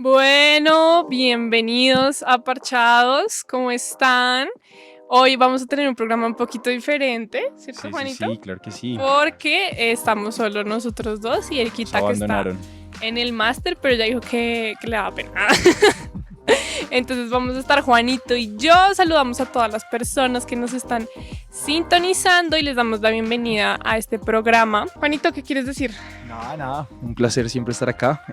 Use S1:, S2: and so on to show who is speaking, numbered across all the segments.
S1: Bueno, bienvenidos a Parchados, ¿cómo están? Hoy vamos a tener un programa un poquito diferente, ¿cierto, Juanito?
S2: Sí, claro que sí.
S1: Porque estamos solo nosotros dos y Erquita que está en el máster, pero ya dijo que le daba pena. Entonces vamos a estar Juanito y yo. Saludamos a todas las personas que nos están sintonizando y les damos la bienvenida a este programa. Juanito, ¿qué quieres decir?
S2: Nada, un placer siempre estar acá.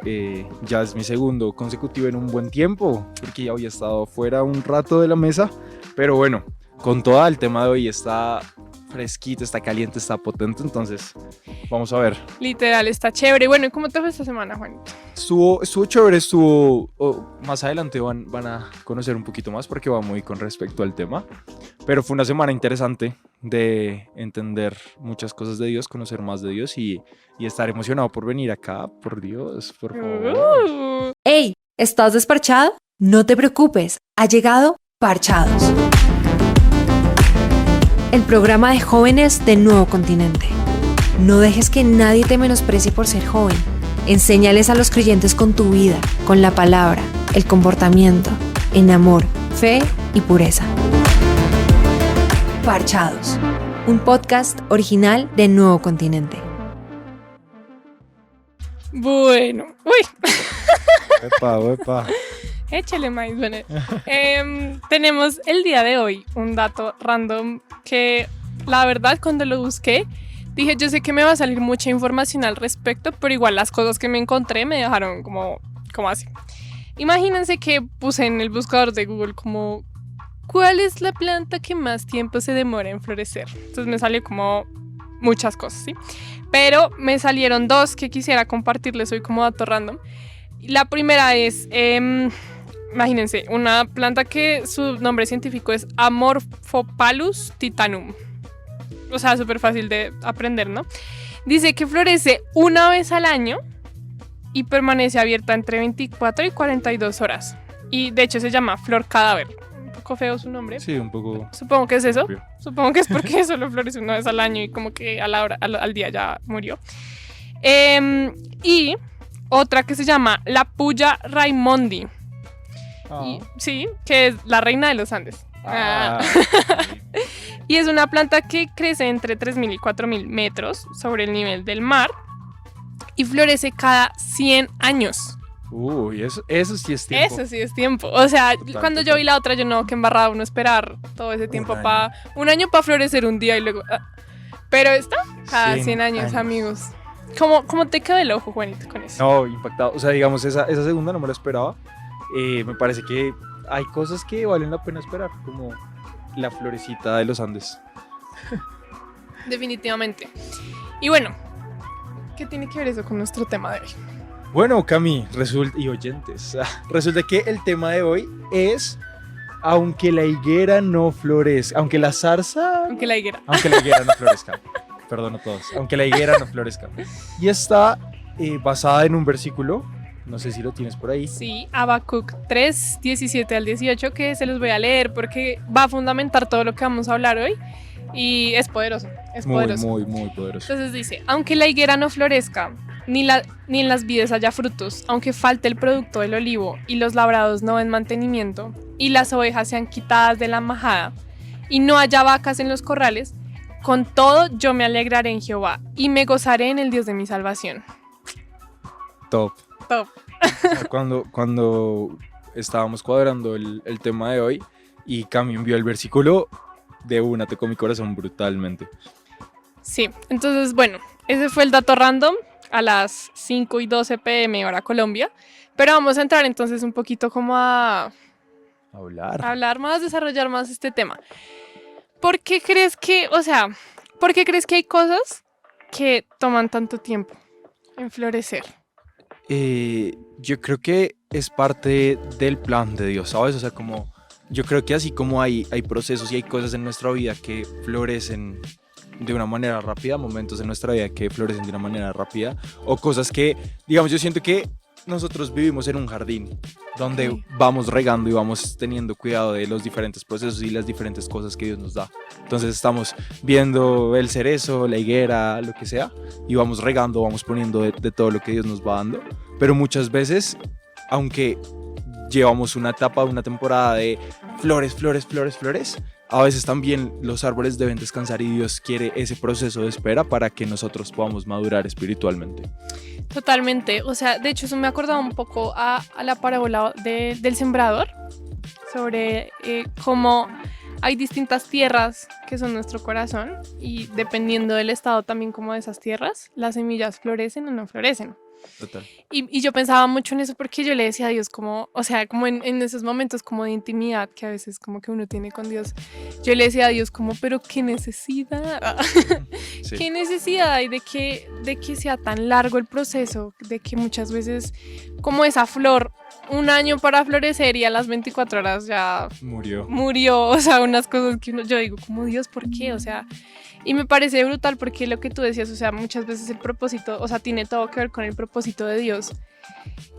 S2: Ya es mi segundo consecutivo en un buen tiempo, porque ya había estado fuera un rato de la mesa, pero bueno, con todo el tema de hoy está fresquito, está caliente, está potente, entonces vamos a ver.
S1: Literal, está chévere. Bueno, ¿y cómo te fue esta semana, Juanito?
S2: Estuvo chévere, más adelante van a conocer un poquito más porque va muy con respecto al tema, pero fue una semana interesante de entender muchas cosas de Dios, conocer más de Dios y estar emocionado por venir acá, por Dios, por favor.
S3: ¡Ey! ¿Estás desparchado? No te preocupes, ha llegado Parchados, el programa de jóvenes del Nuevo Continente. No dejes que nadie te menosprecie por ser joven. Enséñales a los creyentes con tu vida, con la palabra, el comportamiento, en amor, fe y pureza. Parchados, un podcast original de Nuevo Continente.
S1: Bueno, uy.
S2: Epa.
S1: Échale maíz, bueno. Tenemos el día de hoy un dato random que la verdad cuando lo busqué dije, yo sé que me va a salir mucha información al respecto, pero igual las cosas que me encontré me dejaron como así. Imagínense que puse en el buscador de Google como ¿cuál es la planta que más tiempo se demora en florecer? Entonces me salió como muchas cosas, ¿sí? Pero me salieron dos que quisiera compartirles hoy como dato random. La primera es, imagínense, una planta que su nombre científico es Amorphopalus titanum. O sea, súper fácil de aprender, ¿no? Dice que florece una vez al año y permanece abierta entre 24 y 42 horas. Y de hecho se llama flor cadáver. Un poco feo su nombre.
S2: Sí, un poco.
S1: Supongo que es eso. Supongo que es porque solo florece una vez al año y como que al día ya murió. Y otra que se llama la Puya Raimondi. Y, sí, que es la reina de los Andes. Y es una planta que crece entre 3.000 y 4.000 metros sobre el nivel del mar y florece cada 100 años.
S2: Uy, eso sí es tiempo.
S1: Eso sí es tiempo. O sea,
S2: Total.
S1: Cuando yo vi la otra, yo no, que embarrada uno esperar todo ese tiempo para un año para florecer un día y luego. Pero esta, cada 100 años, amigos. ¿Cómo te quedó el ojo, Juanito, con eso?
S2: No, impactado. O sea, digamos, esa segunda no me la esperaba. Me parece que hay cosas que valen la pena esperar, como la florecita de los Andes.
S1: Definitivamente. Y bueno, ¿qué tiene que ver eso con nuestro tema de hoy?
S2: Bueno, Cami, y oyentes, resulta que el tema de hoy es aunque la higuera no florezca, aunque la zarza...
S1: Aunque la higuera
S2: no florezca. Perdón a todos. Aunque la higuera no florezca. Y está basada en un versículo, no sé si lo tienes por ahí.
S1: Sí, Habacuc 3, 17 al 18, que se los voy a leer porque va a fundamentar todo lo que vamos a hablar hoy. Y es poderoso,
S2: Muy poderoso.
S1: Entonces dice, aunque la higuera no florezca, ni en las vides haya frutos, aunque falte el producto del olivo y los labrados no den mantenimiento, y las ovejas sean quitadas de la majada, y no haya vacas en los corrales, con todo yo me alegraré en Jehová, y me gozaré en el Dios de mi salvación.
S2: Top. Cuando estábamos cuadrando el tema de hoy y Cami envió el versículo, de una tocó mi corazón brutalmente.
S1: Sí, entonces bueno, ese fue el dato random a las 5:12 p.m. hora Colombia, pero vamos a entrar entonces un poquito como a hablar más, desarrollar más este tema. ¿Por qué crees que hay cosas que toman tanto tiempo en florecer?
S2: Yo creo que es parte del plan de Dios, ¿sabes? O sea, como yo creo que así como hay procesos y hay cosas en nuestra vida que florecen de una manera rápida, momentos en nuestra vida que florecen de una manera rápida, o cosas que, digamos, yo siento que nosotros vivimos en un jardín donde vamos regando y vamos teniendo cuidado de los diferentes procesos y las diferentes cosas que Dios nos da. Entonces estamos viendo el cerezo, la higuera, lo que sea, y vamos regando, vamos poniendo de todo lo que Dios nos va dando, pero muchas veces aunque llevamos una etapa, una temporada de flores, flores, flores, flores, a veces también los árboles deben descansar y Dios quiere ese proceso de espera para que nosotros podamos madurar espiritualmente.
S1: Totalmente, o sea, de hecho eso me acordaba un poco a la parábola del sembrador, sobre cómo hay distintas tierras que son nuestro corazón y dependiendo del estado también como de esas tierras, las semillas florecen o no florecen.
S2: Total.
S1: Y yo pensaba mucho en eso porque yo le decía a Dios como, o sea, como en esos momentos como de intimidad que a veces como que uno tiene con Dios, yo le decía a Dios como, pero qué necesidad,
S2: Sí.
S1: qué necesidad hay de que sea tan largo el proceso, de que muchas veces como esa flor, un año para florecer y a las 24 horas ya murió, o sea, unas cosas que yo digo como Dios, ¿por qué? O sea, y me parece brutal porque lo que tú decías, o sea, muchas veces el propósito, o sea, tiene todo que ver con el propósito de Dios.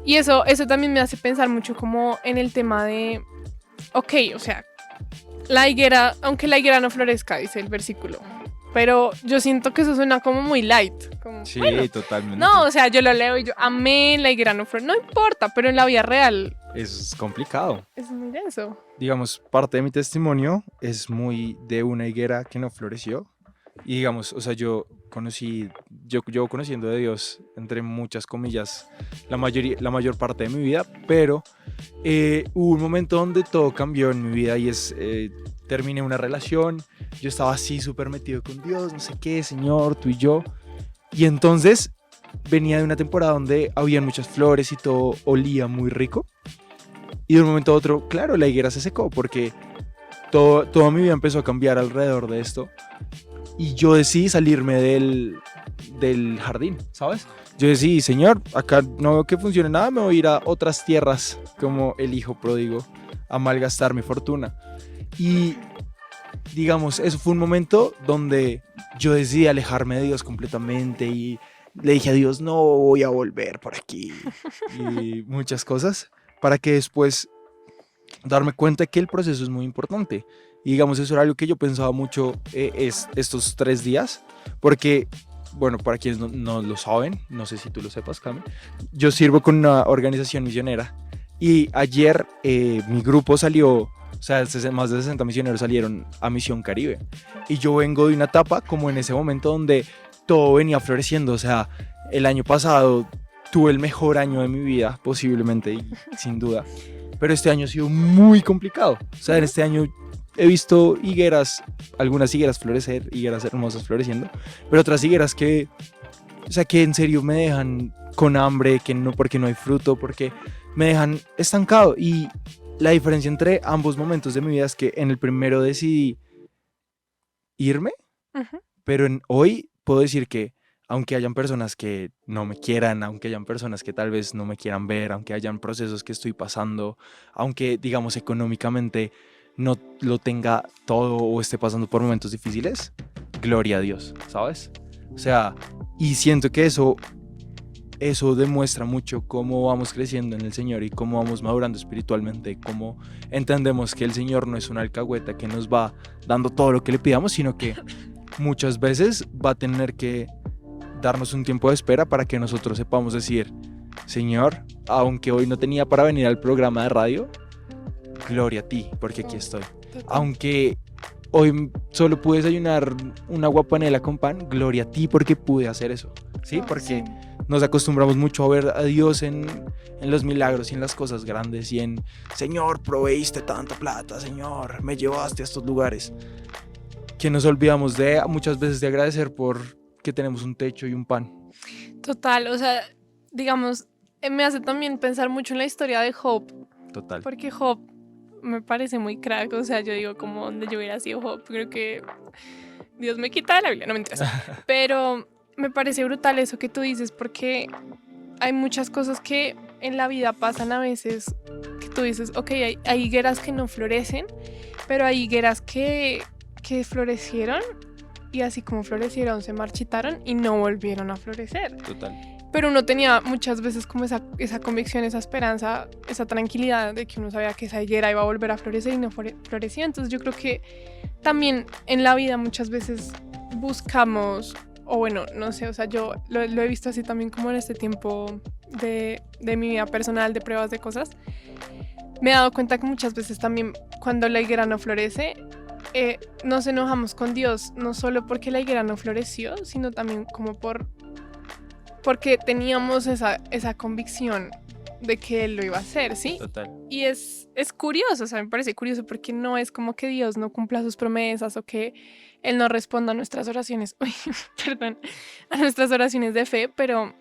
S1: Y eso también me hace pensar mucho como en el tema de, ok, o sea, la higuera, aunque la higuera no florezca, dice el versículo, pero yo siento que eso suena como muy light. Como,
S2: Sí,
S1: bueno,
S2: totalmente.
S1: no, o sea, yo lo leo y yo, amén, la higuera no florece, no importa, pero en la vida real
S2: Es complicado.
S1: es muy denso.
S2: Digamos, parte de mi testimonio es muy de una higuera que no floreció. Y digamos, o sea, yo llevo conociendo de Dios, entre muchas comillas, la mayor parte de mi vida, pero hubo un momento donde todo cambió en mi vida y terminé una relación, yo estaba así súper metido con Dios, no sé qué, Señor, tú y yo, y entonces venía de una temporada donde había muchas flores y todo olía muy rico, y de un momento a otro, claro, la higuera se secó porque toda mi vida empezó a cambiar alrededor de esto. Y yo decidí salirme del jardín, ¿sabes? Yo decidí, Señor, acá no veo que funcione nada, me voy a ir a otras tierras como el hijo pródigo a malgastar mi fortuna. Y digamos, eso fue un momento donde yo decidí alejarme de Dios completamente y le dije a Dios, no voy a volver por aquí y muchas cosas para que después darme cuenta que el proceso es muy importante. Y digamos, eso era algo que yo pensaba mucho estos 3 días, porque, bueno, para quienes no lo saben, no sé si tú lo sepas, Cami, yo sirvo con una organización misionera y ayer mi grupo salió, o sea, más de 60 misioneros salieron a Misión Caribe. Y yo vengo de una etapa como en ese momento donde todo venía floreciendo, o sea, el año pasado tuve el mejor año de mi vida, posiblemente, y sin duda. Pero este año ha sido muy complicado. O sea, en este año he visto algunas higueras florecer, higueras hermosas floreciendo, pero otras higueras que en serio me dejan con hambre, porque no hay fruto, porque me dejan estancado. Y la diferencia entre ambos momentos de mi vida es que en el primero decidí irme, pero hoy puedo decir que aunque hayan personas que no me quieran, aunque hayan personas que tal vez no me quieran ver, aunque hayan procesos que estoy pasando, aunque digamos económicamente no lo tenga todo o esté pasando por momentos difíciles, gloria a Dios, ¿sabes? O sea, y siento que eso demuestra mucho cómo vamos creciendo en el Señor y cómo vamos madurando espiritualmente, cómo entendemos que el Señor no es una alcahueta que nos va dando todo lo que le pidamos, sino que muchas veces va a tener que darnos un tiempo de espera para que nosotros sepamos decir, Señor, aunque hoy no tenía para venir al programa de radio, gloria a ti, porque aquí estoy. Aunque hoy solo pude desayunar una agua panela con pan, gloria a ti porque pude hacer eso. ¿Sí? Porque nos acostumbramos mucho a ver a Dios en los milagros y en las cosas grandes y en, Señor, proveíste tanta plata, Señor, me llevaste a estos lugares. Que nos olvidamos muchas veces de agradecer por que tenemos un techo y un pan.
S1: Total, o sea, digamos, me hace también pensar mucho en la historia de Job.
S2: Total.
S1: Porque Job me parece muy crack, o sea, yo digo como donde yo hubiera sido Job, creo que Dios me quita de la Biblia, no me interesa. Pero me parece brutal eso que tú dices, porque hay muchas cosas que en la vida pasan a veces, que tú dices, ok, hay higueras que no florecen, pero hay higueras que florecieron y así como florecieron se marchitaron y no volvieron a florecer.
S2: Total.
S1: Pero uno tenía muchas veces como esa convicción, esa esperanza, esa tranquilidad de que uno sabía que esa higuera iba a volver a florecer y no florecía. Entonces yo creo que también en la vida muchas veces buscamos, o bueno, no sé, o sea, yo lo he visto así también como en este tiempo de mi vida personal, de pruebas de cosas, me he dado cuenta que muchas veces también cuando la higuera no florece, nos enojamos con Dios, no solo porque la higuera no floreció, sino también como porque teníamos esa convicción de que Él lo iba a hacer, ¿sí?
S2: Total.
S1: Y es curioso, o sea, me parece curioso porque no es como que Dios no cumpla sus promesas o que Él no responda a nuestras oraciones, uy, perdón, a nuestras oraciones de fe, pero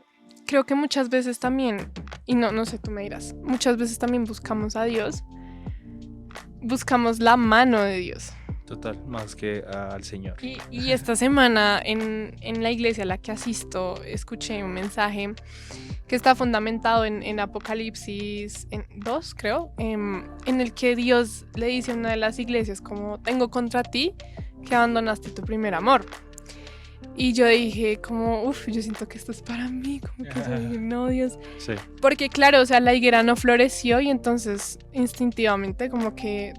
S1: creo que muchas veces también, y no sé, tú me dirás, muchas veces también buscamos a Dios, buscamos la mano de Dios.
S2: Total, más que al Señor.
S1: Y esta semana en la iglesia a la que asisto escuché un mensaje que está fundamentado en Apocalipsis 2, creo, en el que Dios le dice a una de las iglesias como, tengo contra ti que abandonaste tu primer amor. Y yo dije como, yo siento que esto es para mí, como que yo dije, no, Dios.
S2: Sí.
S1: Porque claro, o sea, la higuera no floreció y entonces instintivamente como que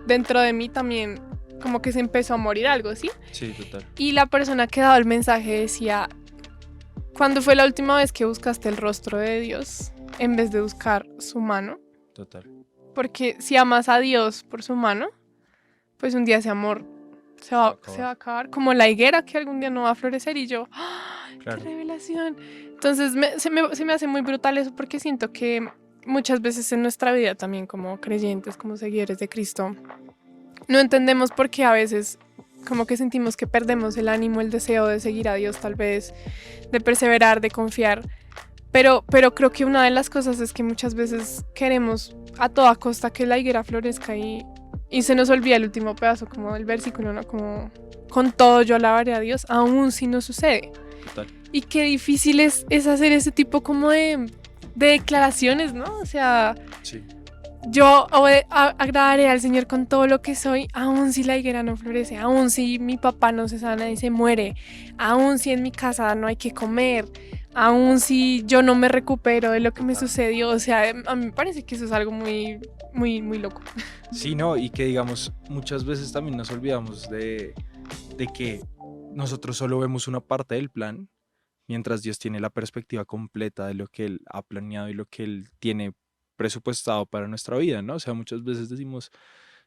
S1: dentro de mí también como que se empezó a morir algo, ¿sí?
S2: Sí, total.
S1: Y la persona que daba el mensaje decía, ¿cuándo fue la última vez que buscaste el rostro de Dios en vez de buscar su mano?
S2: Total.
S1: Porque si amas a Dios por su mano, pues un día ese amor se va a acabar, como la higuera que algún día no va a florecer. Y yo,
S2: Claro.
S1: ¡qué revelación! Entonces se me hace muy brutal eso porque siento que muchas veces en nuestra vida también como creyentes, como seguidores de Cristo, no entendemos por qué a veces como que sentimos que perdemos el ánimo, el deseo de seguir a Dios tal vez, de perseverar, de confiar. Pero creo que una de las cosas es que muchas veces queremos a toda costa que la higuera florezca y se nos olvida el último pedazo como del versículo, ¿no? Como con todo yo alabaré a Dios, aún si no sucede.
S2: Total.
S1: Y qué difícil es hacer ese tipo como de declaraciones, ¿no? O sea,
S2: Sí.
S1: yo agradaré al Señor con todo lo que soy, aun si la higuera no florece, aun si mi papá no se sana y se muere, aun si en mi casa no hay que comer, aun si yo no me recupero de lo que me sucedió. O sea, a mí me parece que eso es algo muy, muy, muy loco.
S2: Sí, no, y que digamos, muchas veces también nos olvidamos de que nosotros solo vemos una parte del plan, mientras Dios tiene la perspectiva completa de lo que Él ha planeado y lo que Él tiene presupuestado para nuestra vida, ¿no? O sea, muchas veces decimos,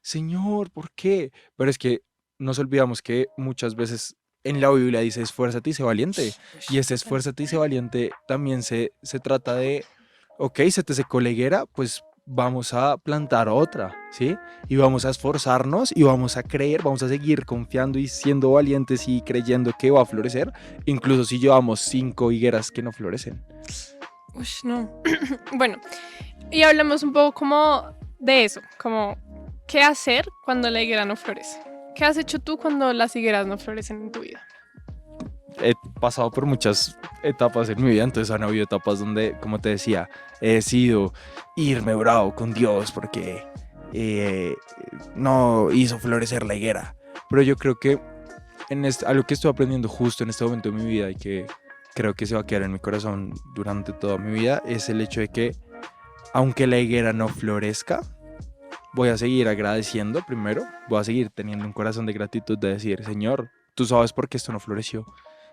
S2: Señor, ¿por qué? Pero es que nos olvidamos que muchas veces en la Biblia dice, esfuérzate y sé valiente. Y ese esfuérzate y sé valiente también se trata de, ok, se te secó la higuera, pues vamos a plantar otra, ¿sí? Y vamos a esforzarnos y vamos a creer, vamos a seguir confiando y siendo valientes y creyendo que va a florecer, incluso si llevamos 5 higueras que no florecen.
S1: Uy, no. Bueno, y hablamos un poco como de eso, como qué hacer cuando la higuera no florece. ¿Qué has hecho tú cuando las higueras no florecen en tu vida?
S2: He pasado por muchas etapas en mi vida, entonces han habido etapas donde, como te decía, he decidido irme bravo con Dios porque no hizo florecer la higuera. Pero yo creo que algo que estoy aprendiendo justo en este momento de mi vida y que creo que se va a quedar en mi corazón durante toda mi vida es el hecho de que aunque la higuera no florezca, voy a seguir agradeciendo primero, voy a seguir teniendo un corazón de gratitud de decir, Señor, tú sabes por qué esto no floreció.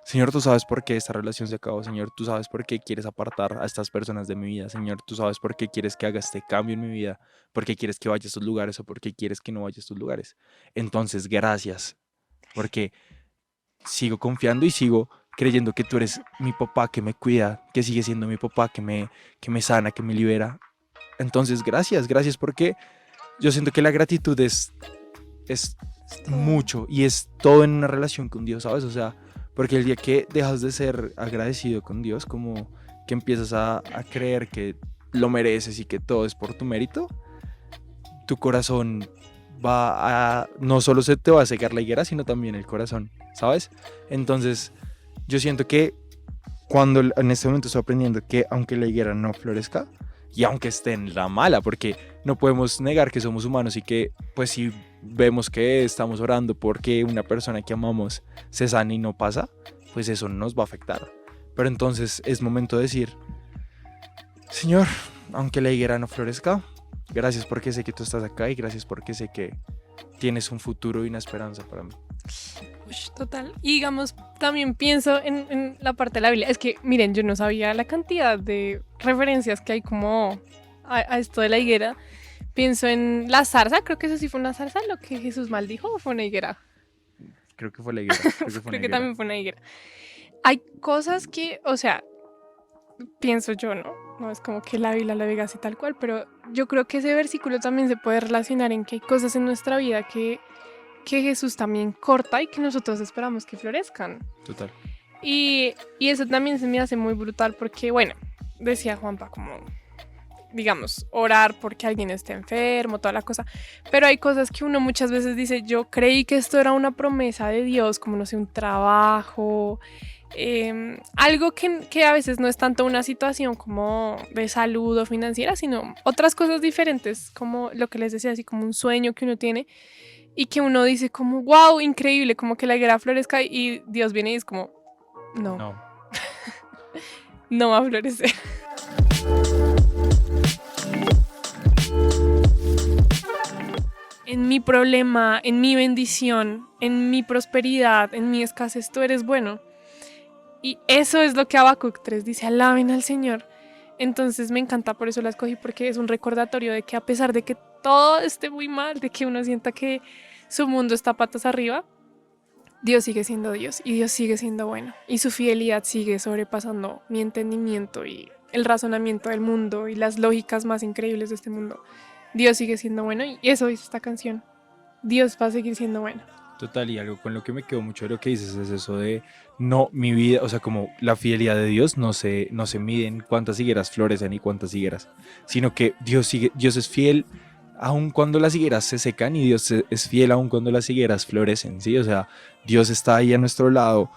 S2: Señor, tú sabes por qué esta relación se acabó. Señor, tú sabes por qué quieres apartar a estas personas de mi vida. Señor, tú sabes por qué quieres que haga este cambio en mi vida. Por qué quieres que vaya a estos lugares o por qué quieres que no vaya a estos lugares. Entonces, gracias. Porque sigo confiando y sigo creyendo que tú eres mi papá que me cuida, que sigue siendo mi papá que me sana, que me libera. Entonces, gracias porque yo siento que la gratitud es mucho y es todo en una relación con Dios, ¿sabes? O sea, porque el día que dejas de ser agradecido con Dios, como que empiezas a creer que lo mereces y que todo es por tu mérito, tu corazón no solo se te va a secar la higuera, sino también el corazón, ¿sabes? Entonces, yo siento que cuando en este momento estoy aprendiendo que aunque la higuera no florezca, y aunque esté en la mala, porque no podemos negar que somos humanos y que pues si vemos que estamos orando porque una persona que amamos se sana y no pasa, pues eso nos va a afectar. Pero entonces es momento de decir, Señor, aunque la higuera no florezca, gracias porque sé que tú estás acá y gracias porque sé que tienes un futuro y una esperanza para mí.
S1: Ush, total. Y digamos, también pienso en la parte de la Biblia. Es que, miren, yo no sabía la cantidad de referencias que hay como a esto de la higuera. Pienso en la zarza, creo que eso sí fue una zarza, lo que Jesús maldijo, o fue una higuera.
S2: Creo que fue la higuera. Creo que fue una
S1: Creo que
S2: higuera.
S1: también fue una higuera. Hay cosas que, o sea, pienso yo, ¿no? No es como que la Biblia la diga así tal cual, pero yo creo que ese versículo también se puede relacionar en que hay cosas en nuestra vida que Jesús también corta y que nosotros esperamos que florezcan.
S2: Total.
S1: Y eso también se me hace muy brutal porque, bueno, decía Juanpa como, digamos, orar porque alguien esté enfermo, toda la cosa, pero hay cosas que uno muchas veces dice, yo creí que esto era una promesa de Dios, como no sé, un trabajo, algo que a veces no es tanto una situación como de salud o financiera, sino otras cosas diferentes, como lo que les decía, así como un sueño que uno tiene y que uno dice como, wow, increíble, como que la higuera florezca y Dios viene y es como, no, no va a florecer. En mi problema, en mi bendición, en mi prosperidad, en mi escasez, tú eres bueno. Y eso es lo que Habacuc 3 dice, alaben al Señor. Entonces me encanta, por eso la escogí, porque es un recordatorio de que a pesar de que todo esté muy mal, de que uno sienta que su mundo está patas arriba, Dios sigue siendo Dios y Dios sigue siendo bueno. Y su fidelidad sigue sobrepasando mi entendimiento y el razonamiento del mundo y las lógicas más increíbles de este mundo. Dios sigue siendo bueno y eso dice esta canción. Dios va a seguir siendo bueno.
S2: Total, y algo con lo que me quedo mucho de lo que dices es eso de no, mi vida, o sea, como la fidelidad de Dios no se mide en cuántas higueras florecen y cuántas higueras, sino que Dios es fiel aun cuando las higueras se secan y Dios es fiel aun cuando las higueras florecen, ¿sí? O sea, Dios está ahí a nuestro lado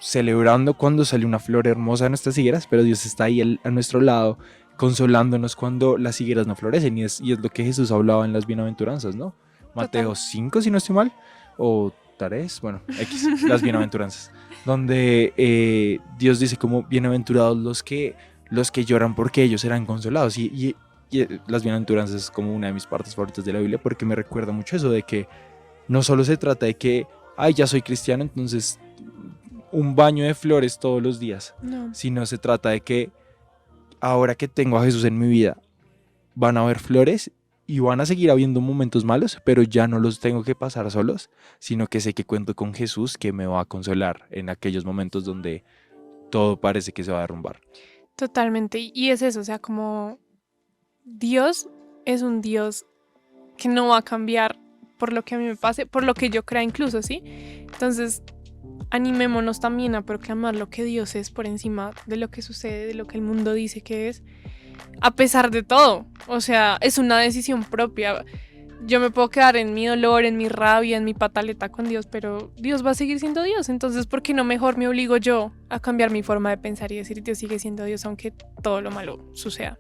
S2: celebrando cuando sale una flor hermosa de nuestras higueras, pero Dios está ahí a nuestro lado consolándonos cuando las higueras no florecen y es lo que Jesús hablaba en las bienaventuranzas, ¿no? Mateo 5, si no estoy mal, o 3, bueno, X, las bienaventuranzas, donde Dios dice como bienaventurados los que lloran porque ellos serán consolados y las bienaventuranzas es como una de mis partes favoritas de la Biblia porque me recuerda mucho eso de que no solo se trata de que, ay, ya soy cristiano, entonces un baño de flores todos los días, sino se trata de que ahora que tengo a Jesús en mi vida, van a haber flores y van a seguir habiendo momentos malos, pero ya no los tengo que pasar solos, sino que sé que cuento con Jesús que me va a consolar en aquellos momentos donde todo parece que se va a derrumbar.
S1: Totalmente, y es eso, o sea, como Dios es un Dios que no va a cambiar por lo que a mí me pase, por lo que yo crea incluso, ¿sí? Entonces, animémonos también a proclamar lo que Dios es por encima de lo que sucede, de lo que el mundo dice que es, a pesar de todo. O sea, es una decisión propia. Yo me puedo quedar en mi dolor, en mi rabia, en mi pataleta con Dios, pero Dios va a seguir siendo Dios. Entonces, ¿por qué no mejor me obligo yo a cambiar mi forma de pensar y decir Dios sigue siendo Dios aunque todo lo malo suceda?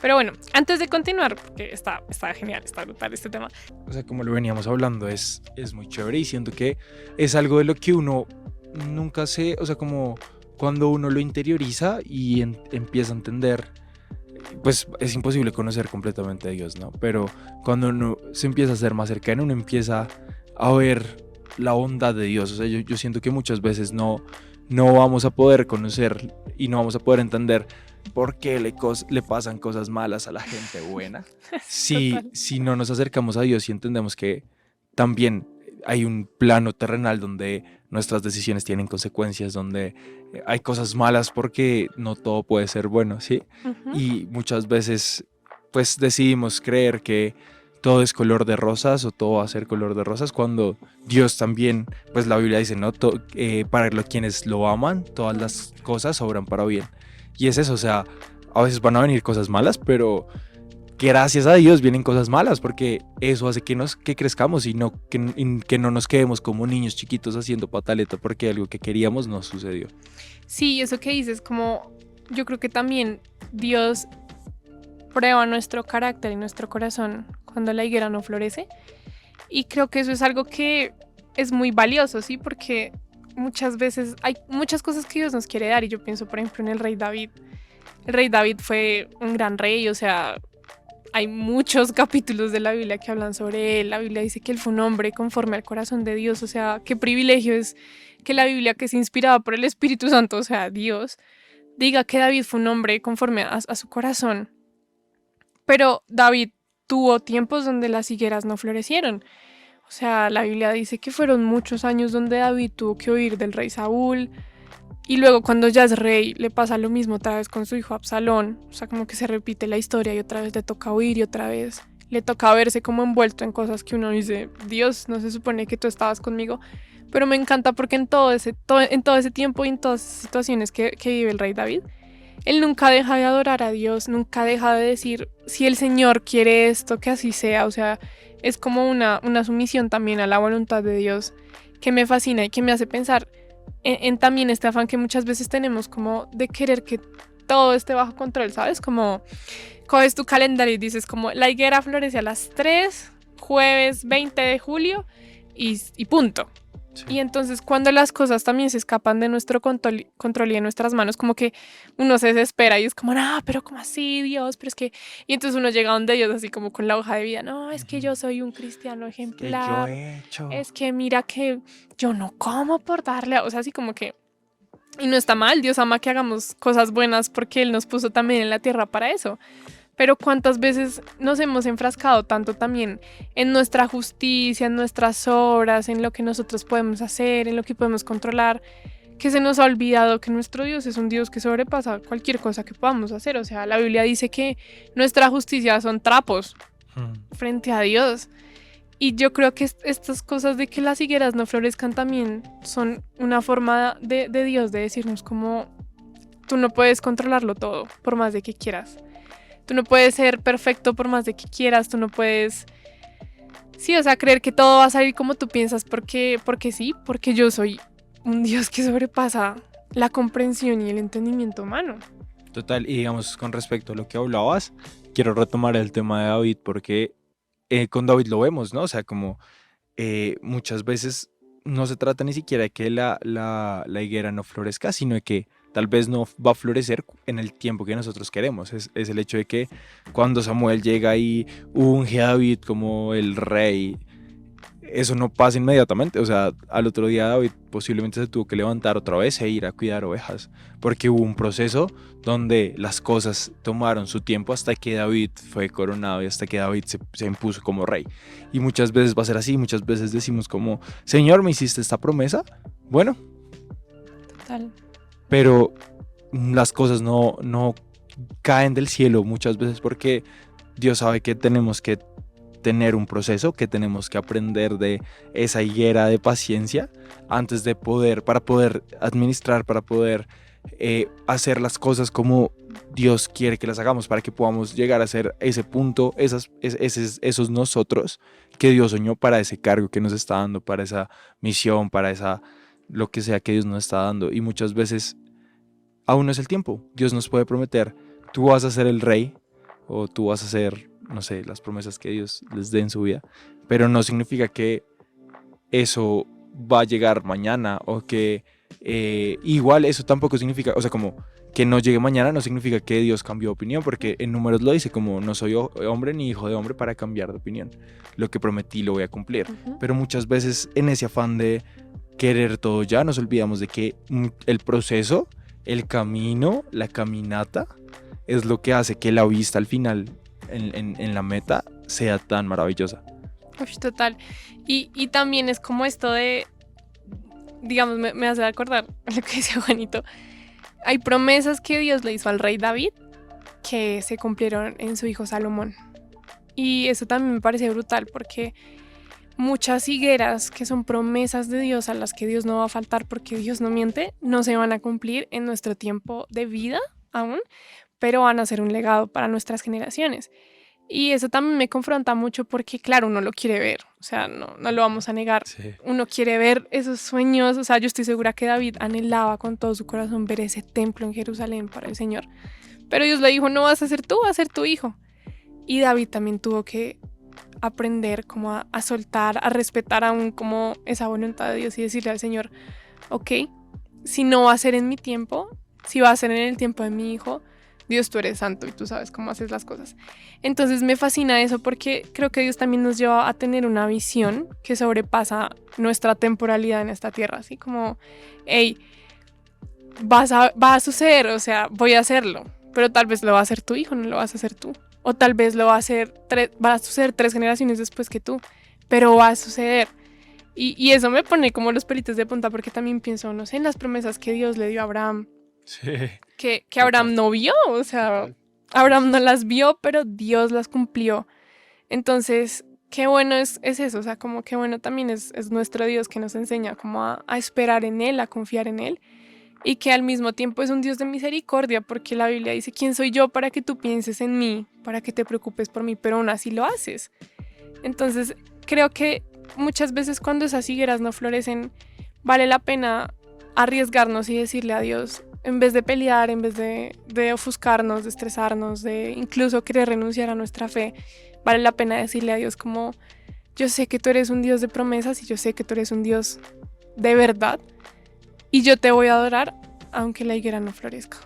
S1: Pero bueno, antes de continuar, porque está genial, está brutal este tema.
S2: O sea, como lo veníamos hablando, es muy chévere y siento que es algo de lo que uno nunca se, o sea, como cuando uno lo interioriza y empieza a entender, pues es imposible conocer completamente a Dios, ¿no? Pero cuando uno se empieza a ser más cercano, uno empieza a ver la bondad de Dios. O sea, yo siento que muchas veces no vamos a poder conocer y no vamos a poder entender por qué le pasan cosas malas a la gente buena si no nos acercamos a Dios y entendemos que también hay un plano terrenal donde nuestras decisiones tienen consecuencias, donde hay cosas malas porque no todo puede ser bueno, ¿sí?
S1: Uh-huh.
S2: Y muchas veces pues decidimos creer que todo es color de rosas o todo va a ser color de rosas cuando Dios también, pues la Biblia dice, ¿no? Para quienes lo aman, todas las cosas obran para bien. Y es eso, o sea, a veces van a venir cosas malas, pero gracias a Dios vienen cosas malas porque eso hace que crezcamos y que no nos quedemos como niños chiquitos haciendo pataleta porque algo que queríamos no sucedió.
S1: Sí, eso que dices, como yo creo que también Dios prueba nuestro carácter y nuestro corazón cuando la higuera no florece y creo que eso es algo que es muy valioso, ¿sí? Porque muchas veces hay muchas cosas que Dios nos quiere dar y yo pienso por ejemplo en el rey David. El rey David fue un gran rey, o sea, hay muchos capítulos de la Biblia que hablan sobre él. La Biblia dice que él fue un hombre conforme al corazón de Dios. O sea, qué privilegio es que la Biblia, que es inspirada por el Espíritu Santo, o sea, Dios, diga que David fue un hombre conforme a su corazón. Pero David tuvo tiempos donde las higueras no florecieron. O sea, la Biblia dice que fueron muchos años donde David tuvo que huir del rey Saúl. Y luego cuando ya es rey le pasa lo mismo otra vez con su hijo Absalón. O sea, como que se repite la historia y otra vez le toca huir y otra vez le toca verse como envuelto en cosas que uno dice, Dios, no se supone que tú estabas conmigo. Pero me encanta porque en todo ese tiempo y en todas esas situaciones que vive el rey David, él nunca deja de adorar a Dios, nunca deja de decir, si el Señor quiere esto, que así sea. O sea, es como una sumisión también a la voluntad de Dios que me fascina y que me hace pensar en también este afán que muchas veces tenemos como de querer que todo esté bajo control, ¿sabes? Como coges tu calendario y dices como la higuera florece a las 3, jueves 20 de julio y punto. Sí. Y entonces cuando las cosas también se escapan de nuestro control y de nuestras manos, como que uno se desespera y es como, no, pero ¿cómo así, Dios? Pero es que... Y entonces uno llega donde Dios así como con la hoja de vida, no, es que yo soy un cristiano ejemplar, es que mira que yo no como por darle, o sea, así como que... Y no está mal, Dios ama que hagamos cosas buenas porque Él nos puso también en la tierra para eso. Pero cuántas veces nos hemos enfrascado tanto también en nuestra justicia, en nuestras obras, en lo que nosotros podemos hacer, en lo que podemos controlar, que se nos ha olvidado que nuestro Dios es un Dios que sobrepasa cualquier cosa que podamos hacer. O sea, la Biblia dice que nuestra justicia son trapos frente a Dios. Y yo creo que estas cosas de que las higueras no florezcan también son una forma de Dios de decirnos como tú no puedes controlarlo todo por más de que quieras. Tú no puedes ser perfecto por más de que quieras, tú no puedes, sí, o sea, creer que todo va a salir como tú piensas porque sí, porque yo soy un Dios que sobrepasa la comprensión y el entendimiento humano.
S2: Total, y digamos, con respecto a lo que hablabas, quiero retomar el tema de David porque con David lo vemos, ¿no? O sea, como muchas veces no se trata ni siquiera de que la higuera no florezca, sino de que tal vez no va a florecer en el tiempo que nosotros queremos. Es el hecho de que cuando Samuel llega y unge a David como el rey, eso no pasa inmediatamente. O sea, al otro día David posiblemente se tuvo que levantar otra vez e ir a cuidar ovejas, porque hubo un proceso donde las cosas tomaron su tiempo hasta que David fue coronado y hasta que David se impuso como rey. Y muchas veces va a ser así, muchas veces decimos como, Señor, ¿me hiciste esta promesa? Bueno.
S1: Total.
S2: Pero las cosas no caen del cielo muchas veces porque Dios sabe que tenemos que tener un proceso, que tenemos que aprender de esa higuera de paciencia antes de para poder administrar, para poder hacer las cosas como Dios quiere que las hagamos, para que podamos llegar a ser ese punto, esos nosotros que Dios soñó para ese cargo que nos está dando, para esa misión, para esa lo que sea que Dios nos está dando. Y muchas veces aún no es el tiempo. Dios nos puede prometer, tú vas a ser el rey o tú vas a ser, no sé, las promesas que Dios les dé en su vida, pero no significa que eso va a llegar mañana o que igual eso tampoco significa, o sea, como que no llegue mañana no significa que Dios cambió de opinión, porque en Números lo dice como no soy hombre ni hijo de hombre para cambiar de opinión. Lo que prometí lo voy a cumplir. Pero muchas veces en ese afán de querer todo ya, nos olvidamos de que el proceso, el camino, la caminata, es lo que hace que la vista al final, en la meta, sea tan maravillosa.
S1: Uf, total. Y también es como esto de, digamos, me hace acordar lo que dice Juanito. Hay promesas que Dios le hizo al rey David que se cumplieron en su hijo Salomón. Y eso también me parece brutal porque muchas higueras que son promesas de Dios a las que Dios no va a faltar porque Dios no miente, no se van a cumplir en nuestro tiempo de vida aún, pero van a ser un legado para nuestras generaciones. Y eso también me confronta mucho porque, claro, uno lo quiere ver, o sea, no lo vamos a negar. Sí. Uno quiere ver esos sueños, o sea, yo estoy segura que David anhelaba con todo su corazón ver ese templo en Jerusalén para el Señor. Pero Dios le dijo, no vas a ser tú, vas a ser tu hijo. Y David también tuvo que aprender como a soltar, a respetar aún como esa voluntad de Dios y decirle al Señor, ok, si no va a ser en mi tiempo, si va a ser en el tiempo de mi hijo, Dios, tú eres santo y tú sabes cómo haces las cosas. Entonces me fascina eso porque creo que Dios también nos lleva a tener una visión que sobrepasa nuestra temporalidad en esta tierra, así como, hey, va a suceder, o sea, voy a hacerlo, pero tal vez lo va a hacer tu hijo, no lo vas a hacer tú. O tal vez lo va a hacer, va a suceder 3 generaciones después que tú, pero va a suceder. Y eso me pone como los pelitos de punta porque también pienso, no sé, en las promesas que Dios le dio a Abraham,
S2: Sí.
S1: que Abraham no vio, o sea,
S2: Total.
S1: Abraham no las vio, pero Dios las cumplió. Entonces, qué bueno es eso, o sea, como qué bueno también es nuestro Dios que nos enseña como a esperar en Él, a confiar en Él, y que al mismo tiempo es un Dios de misericordia, porque la Biblia dice, ¿quién soy yo para que tú pienses en mí, para que te preocupes por mí? Pero aún así lo haces. Entonces, creo que muchas veces cuando esas higueras no florecen, vale la pena arriesgarnos y decirle a Dios, en vez de pelear, en vez de ofuscarnos, de estresarnos, de incluso querer renunciar a nuestra fe, vale la pena decirle a Dios como, yo sé que tú eres un Dios de promesas y yo sé que tú eres un Dios de verdad y yo te voy a adorar aunque la higuera no florezca.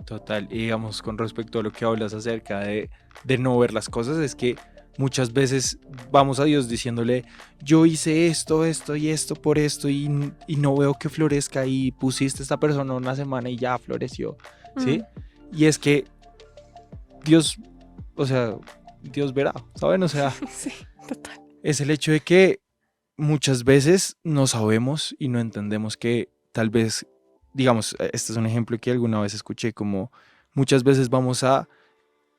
S2: Total, y digamos con respecto a lo que hablas acerca de no ver las cosas, es que muchas veces vamos a Dios diciéndole, yo hice esto, esto y esto por esto y no veo que florezca y pusiste a esta persona una semana y ya floreció, ¿sí? Y es que Dios, o sea, Dios verá, ¿saben? O sea,
S1: Sí, total.
S2: es el hecho de que muchas veces no sabemos y no entendemos que tal vez, digamos, este es un ejemplo que alguna vez escuché, como muchas veces vamos a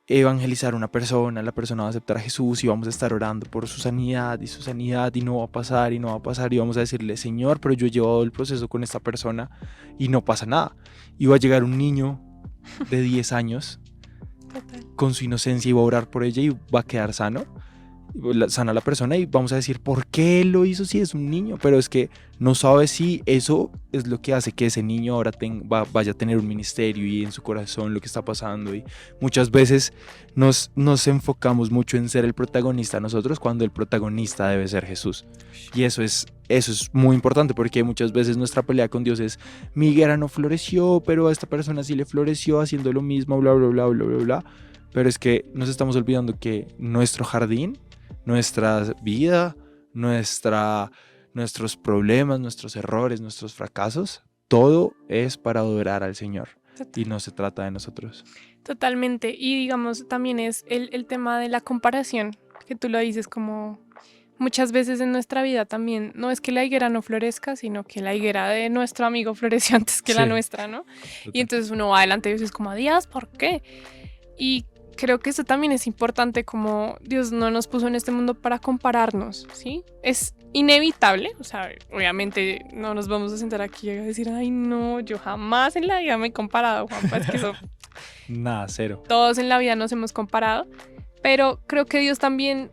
S2: evangelizar a una persona, la persona va a aceptar a Jesús y vamos a estar orando por su sanidad y no va a pasar y no va a pasar y vamos a decirle, Señor, pero yo he llevado el proceso con esta persona y no pasa nada. Y va a llegar un niño de 10 años
S1: Total.
S2: con su inocencia y va a orar por ella y va a quedar sano, sana la persona y vamos a decir, ¿por qué él lo hizo si es un niño? Pero es que no sabe si eso es lo que hace que ese niño ahora vaya a tener un ministerio y en su corazón lo que está pasando. Y muchas veces nos enfocamos mucho en ser el protagonista nosotros cuando el protagonista debe ser Jesús. Y eso es muy importante porque muchas veces nuestra pelea con Dios es, mi higuera no floreció, pero a esta persona sí le floreció haciendo lo mismo, bla, bla, bla, bla, bla, bla. Pero es que nos estamos olvidando que nuestro jardín, nuestra vida, nuestros problemas, nuestros errores, nuestros fracasos, todo es para adorar al Señor y no se trata de nosotros.
S1: Totalmente. Y digamos, también es el tema de la comparación, que tú lo dices como muchas veces en nuestra vida también, no es que la higuera no florezca, sino que la higuera de nuestro amigo floreció antes que la
S2: Sí,
S1: nuestra, ¿no? Y
S2: total.
S1: entonces uno va adelante y dices como, Dios, ¿por qué? Y creo que eso también es importante, como Dios no nos puso en este mundo para compararnos, ¿sí? Es inevitable, o sea, obviamente no nos vamos a sentar aquí a decir, ay no, yo jamás en la vida me he comparado, Juanpa, es que eso
S2: Nada, cero.
S1: todos en la vida nos hemos comparado, pero creo que Dios también,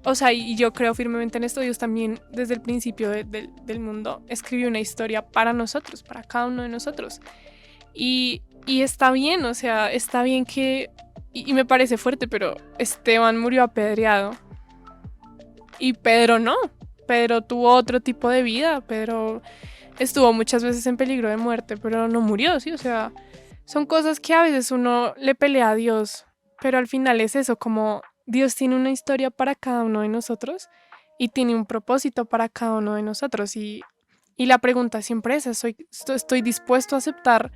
S1: o sea, y yo creo firmemente en esto, Dios también desde el principio del mundo escribió una historia para nosotros, para cada uno de nosotros. Y está bien, o sea, está bien que, y me parece fuerte, pero Esteban murió apedreado y Pedro no. Pedro tuvo otro tipo de vida, Pedro estuvo muchas veces en peligro de muerte, pero no murió, ¿sí? O sea, son cosas que a veces uno le pelea a Dios, pero al final es eso, como Dios tiene una historia para cada uno de nosotros y tiene un propósito para cada uno de nosotros. Y la pregunta siempre es, ¿estoy dispuesto a aceptar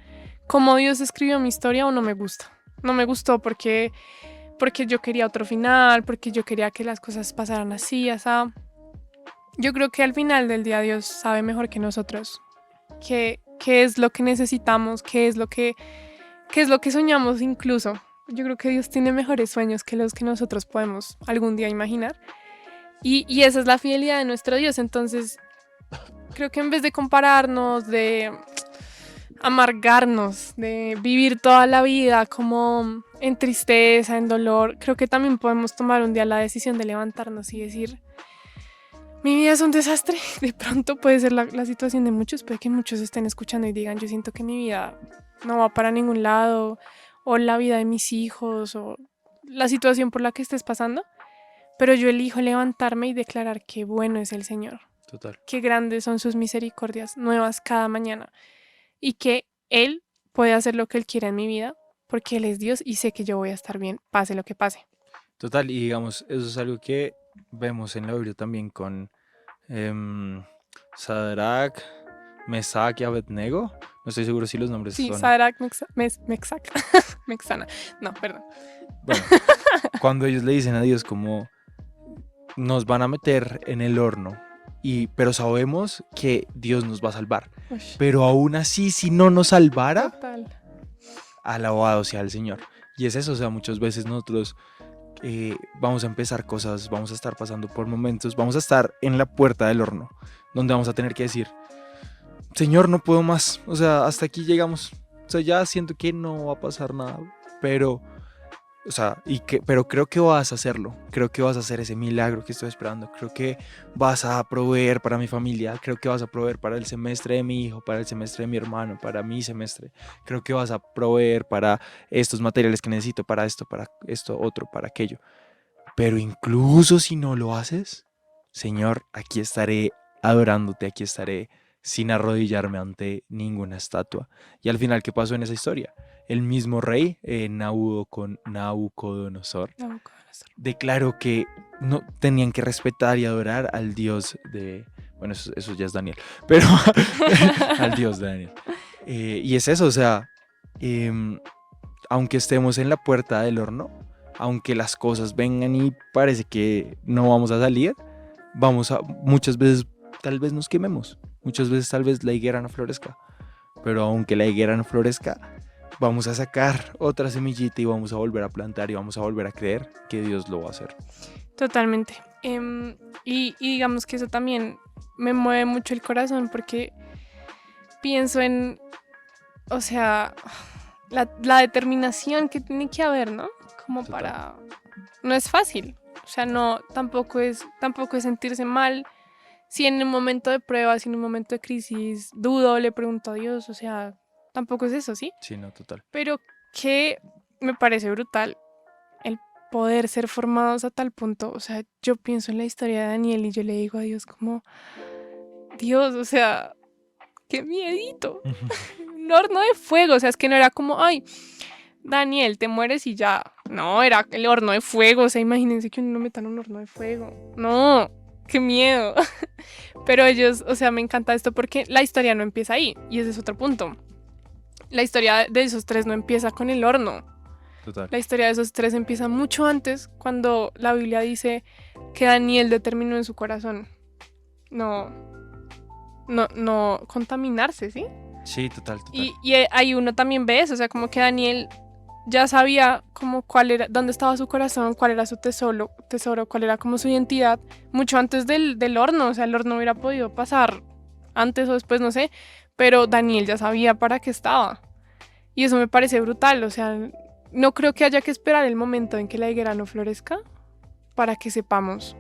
S1: cómo Dios escribió mi historia o no me gusta? No me gustó porque yo quería otro final, porque yo quería que las cosas pasaran así, así. Yo creo que al final del día Dios sabe mejor que nosotros qué es lo que necesitamos, qué es lo que soñamos incluso. Yo creo que Dios tiene mejores sueños que los que nosotros podemos algún día imaginar. Y esa es la fidelidad de nuestro Dios. Entonces, creo que en vez de compararnos, de amargarnos, de vivir toda la vida como en tristeza, en dolor, creo que también podemos tomar un día la decisión de levantarnos y decir, mi vida es un desastre. De pronto puede ser la situación de muchos, puede que muchos estén escuchando y digan, yo siento que mi vida no va para ningún lado, o la vida de mis hijos, o la situación por la que estés pasando, pero yo elijo levantarme y declarar que bueno es el Señor,
S2: Total.
S1: que grandes son sus misericordias, nuevas cada mañana, y que Él puede hacer lo que Él quiera en mi vida, porque Él es Dios y sé que yo voy a estar bien, pase lo que pase.
S2: Total, y digamos, eso es algo que vemos en la Biblia también con Sadrach, Mesach y Abednego. No estoy seguro si los nombres
S1: Sí,
S2: son...
S1: Sadrach, Mexana. No, perdón.
S2: Bueno, cuando ellos le dicen a Dios como nos van a meter en el horno, pero sabemos que Dios nos va a salvar.
S1: Ush,
S2: Pero aún así, si no nos salvara,
S1: total.
S2: alabado sea el Señor. Y es eso, o sea, muchas veces nosotros vamos a empezar cosas, vamos a estar pasando por momentos, vamos a estar en la puerta del horno, donde vamos a tener que decir, Señor, no puedo más, o sea, hasta aquí llegamos, o sea, ya siento que no va a pasar nada, pero, o sea, pero creo que vas a hacerlo, creo que vas a hacer ese milagro que estoy esperando, creo que vas a proveer para mi familia, creo que vas a proveer para el semestre de mi hijo, para el semestre de mi hermano, para mi semestre, creo que vas a proveer para estos materiales que necesito, para esto, otro, para aquello. Pero incluso si no lo haces, Señor, aquí estaré adorándote, aquí estaré sin arrodillarme ante ninguna estatua. Y al final, ¿qué pasó en esa historia? El mismo rey, Nabucodonosor, declaró que no tenían que respetar y adorar al Dios de... Bueno, eso ya es Daniel, pero al Dios de Daniel. Y es eso, o sea, aunque estemos en la puerta del horno, aunque las cosas vengan y parece que no vamos a salir, muchas veces tal vez nos quememos, muchas veces tal vez la higuera no florezca, pero aunque la higuera no florezca, vamos a sacar otra semillita y vamos a volver a plantar y vamos a volver a creer que Dios lo va a hacer.
S1: Totalmente. Y digamos que eso también me mueve mucho el corazón porque pienso en, o sea, la determinación que tiene que haber, ¿no? Como
S2: Total.
S1: para... No es fácil, o sea, no, tampoco es sentirse mal. Si en un momento de prueba, si en un momento de crisis dudo, le pregunto a Dios, o sea, tampoco es eso, ¿sí?
S2: Sí, no, total.
S1: Pero que me parece brutal el poder ser formados a tal punto. O sea, yo pienso en la historia de Daniel y yo le digo a Dios como, Dios, o sea, qué miedito. Un horno de fuego, o sea, es que no era como, ay, Daniel, te mueres y ya. No, era el horno de fuego, o sea, imagínense que uno lo meta en un horno de fuego. No, qué miedo. Pero ellos, o sea, me encanta esto porque la historia no empieza ahí y ese es otro punto. La historia de esos tres no empieza con el horno.
S2: Total.
S1: La historia de esos tres empieza mucho antes, cuando la Biblia dice que Daniel determinó en su corazón no contaminarse, ¿sí?
S2: Sí, total.
S1: Y ahí uno también ve eso, o sea, como que Daniel ya sabía como dónde estaba su corazón, cuál era su tesoro, cuál era como su identidad, mucho antes del horno, o sea, el horno hubiera podido pasar antes o después, no sé, pero Daniel ya sabía para qué estaba. Y eso me parece brutal, o sea, no creo que haya que esperar el momento en que la higuera no florezca para que sepamos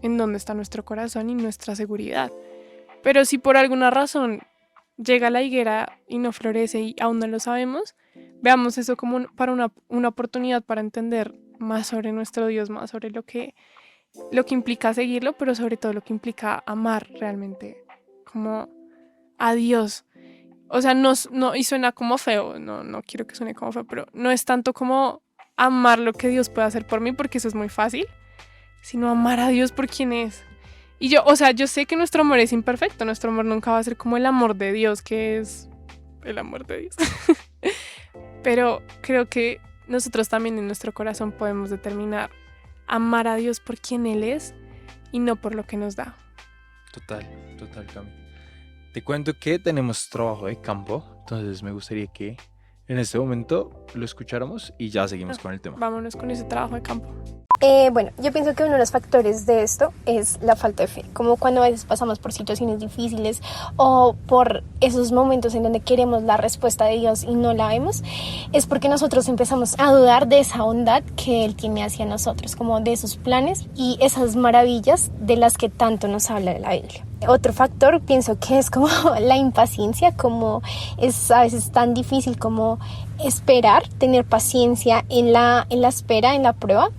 S1: en dónde está nuestro corazón y nuestra seguridad. Pero si por alguna razón llega la higuera y no florece y aún no lo sabemos, veamos eso como para una oportunidad para entender más sobre nuestro Dios, más sobre lo que implica seguirlo, pero sobre todo lo que implica amar realmente como a Dios. O sea, no, y suena como feo, no quiero que suene como feo, pero no es tanto como amar lo que Dios puede hacer por mí, porque eso es muy fácil, sino amar a Dios por quien es. Y yo sé que nuestro amor es imperfecto, nuestro amor nunca va a ser como el amor de Dios, que es el amor de Dios. Pero creo que nosotros también en nuestro corazón podemos determinar amar a Dios por quien Él es y no por lo que nos da.
S2: Total, Cami. Te cuento que tenemos trabajo de campo, entonces me gustaría que en este momento lo escucháramos y ya seguimos con el tema.
S1: Vámonos con ese trabajo de campo.
S4: Bueno, yo pienso que uno de los factores de esto es la falta de fe, como cuando a veces pasamos por situaciones difíciles o por esos momentos en donde queremos la respuesta de Dios y no la vemos, es porque nosotros empezamos a dudar de esa bondad que Él tiene hacia nosotros, como de esos planes y esas maravillas de las que tanto nos habla la Biblia. Otro factor pienso que es como la impaciencia, como es a veces tan difícil como esperar, tener paciencia en la espera, en la prueba.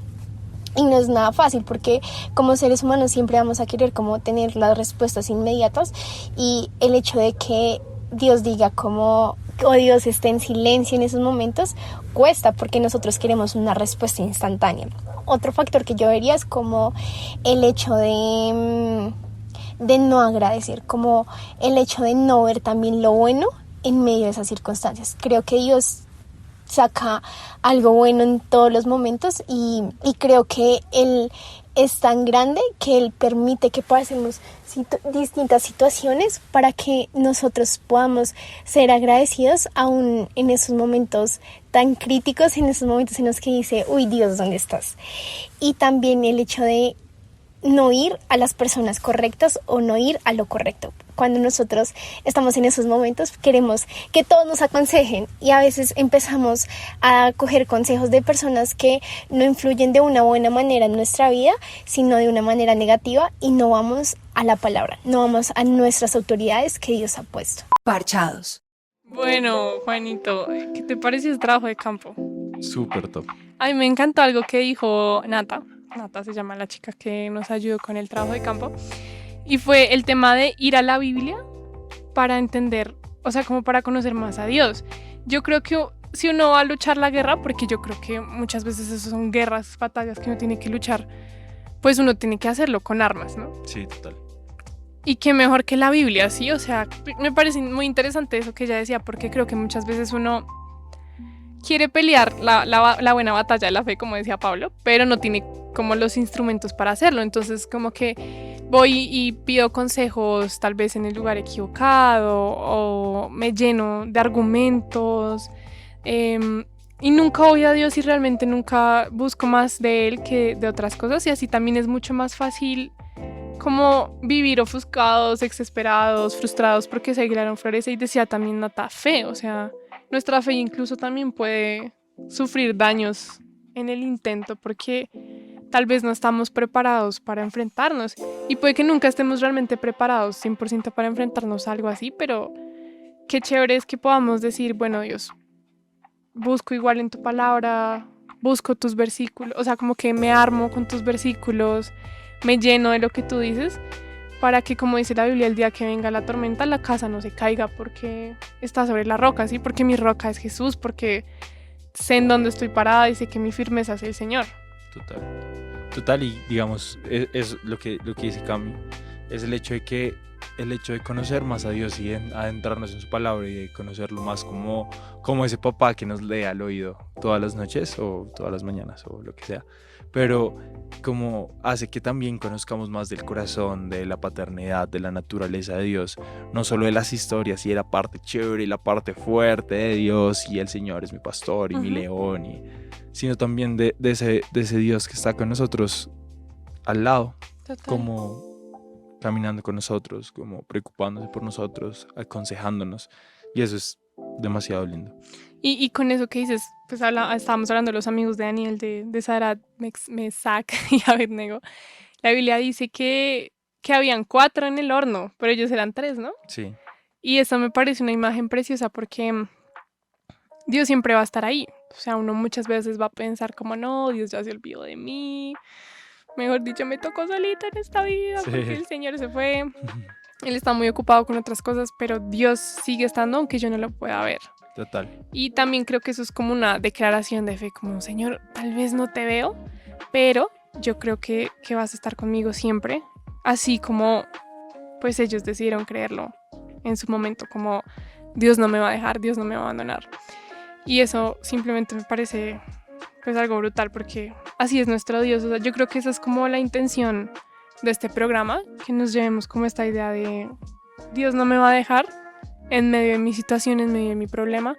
S4: Y no es nada fácil porque como seres humanos siempre vamos a querer como tener las respuestas inmediatas y el hecho de que Dios diga como o Dios esté en silencio en esos momentos, cuesta porque nosotros queremos una respuesta instantánea. Otro factor que yo vería es como el hecho de no agradecer, como el hecho de no ver también lo bueno en medio de esas circunstancias. Creo que Dios saca algo bueno en todos los momentos y creo que Él es tan grande que Él permite que pasemos distintas situaciones para que nosotros podamos ser agradecidos aún en esos momentos tan críticos, en esos momentos en los que dice, uy Dios, ¿dónde estás? Y también el hecho de no ir a las personas correctas o no ir a lo correcto. Cuando nosotros estamos en esos momentos queremos que todos nos aconsejen y a veces empezamos a coger consejos de personas que no influyen de una buena manera en nuestra vida, sino de una manera negativa y no vamos a la palabra, no vamos a nuestras autoridades que Dios ha puesto.
S3: Parchados.
S1: Bueno, Juanito, ¿qué te pareció el trabajo de campo?
S2: Súper top.
S1: Ay, me encantó algo que dijo Nata. Nata se llama la chica que nos ayudó con el trabajo de campo. Y fue el tema de ir a la Biblia para entender, o sea, como para conocer más a Dios. Yo creo que si uno va a luchar la guerra, porque yo creo que muchas veces eso son guerras, batallas que uno tiene que luchar, pues uno tiene que hacerlo con armas, ¿no?
S2: Sí, total.
S1: Y qué mejor que la Biblia, ¿sí? O sea, me parece muy interesante eso que ella decía, porque creo que muchas veces uno quiere pelear la buena batalla de la fe, como decía Pablo, pero no tiene como los instrumentos para hacerlo. Entonces, como que voy y pido consejos tal vez en el lugar equivocado o me lleno de argumentos y nunca voy a Dios y realmente nunca busco más de Él que de otras cosas. Y así también es mucho más fácil como vivir ofuscados, exasperados, frustrados porque Seglaron florece. Y decía también Nata, fe, o sea, nuestra fe incluso también puede sufrir daños en el intento porque tal vez no estamos preparados para enfrentarnos y puede que nunca estemos realmente preparados 100% para enfrentarnos a algo así, pero qué chévere es que podamos decir, bueno, Dios, busco igual en tu palabra, busco tus versículos, o sea, como que me armo con tus versículos, me lleno de lo que tú dices, para que, como dice la Biblia, el día que venga la tormenta, la casa no se caiga porque está sobre la roca, ¿sí? Porque mi roca es Jesús, porque sé en dónde estoy parada y sé que mi firmeza es el Señor.
S2: Total, y digamos, es lo que dice Cami, es el hecho de conocer más a Dios y adentrarnos en su palabra y de conocerlo más como ese papá que nos lee al oído todas las noches o todas las mañanas o lo que sea, pero como hace que también conozcamos más del corazón, de la paternidad, de la naturaleza de Dios, no solo de las historias y de la parte chévere y la parte fuerte de Dios y el Señor es mi pastor y mi león, sino también de ese Dios que está con nosotros al lado.
S1: Total.
S2: Como caminando con nosotros, como preocupándose por nosotros, aconsejándonos, y eso es demasiado lindo.
S1: Y con eso que dices, pues estábamos hablando de los amigos de Daniel, de Sadrach, Mesach y Abednego. La Biblia dice que habían 4 en el horno, pero ellos eran 3, ¿no?
S2: Sí.
S1: Y eso me parece una imagen preciosa porque Dios siempre va a estar ahí. O sea, uno muchas veces va a pensar como, no, Dios ya se olvidó de mí. Mejor dicho, me tocó solita en esta vida porque el Señor se fue. Él está muy ocupado con otras cosas, pero Dios sigue estando aunque yo no lo pueda ver.
S2: Total.
S1: Y también creo que eso es como una declaración de fe, como, Señor, tal vez no te veo, pero yo creo que vas a estar conmigo siempre. Así como, pues ellos decidieron creerlo en su momento, como Dios no me va a dejar, Dios no me va a abandonar. Y eso simplemente me parece pues algo brutal porque así es nuestro Dios. O sea, yo creo que esa es como la intención de este programa, que nos llevemos como esta idea de Dios no me va a dejar en medio de mi situación, en medio de mi problema,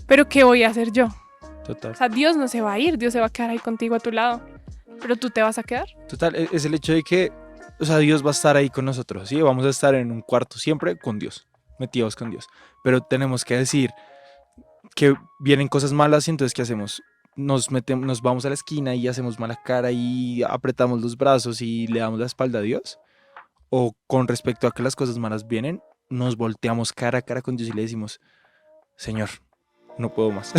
S1: pero ¿qué voy a hacer yo?
S2: Total.
S1: O sea, Dios no se va a ir, Dios se va a quedar ahí contigo a tu lado, pero tú te vas a quedar.
S2: Total, es el hecho de que, o sea, Dios va a estar ahí con nosotros, ¿sí? Vamos a estar en un cuarto siempre con Dios, metidos con Dios, pero tenemos que decir que vienen cosas malas y entonces ¿qué hacemos? Nos vamos a la esquina y hacemos mala cara y apretamos los brazos y le damos la espalda a Dios, o con respecto a que las cosas malas vienen, nos volteamos cara a cara con Dios y le decimos, Señor, no puedo más.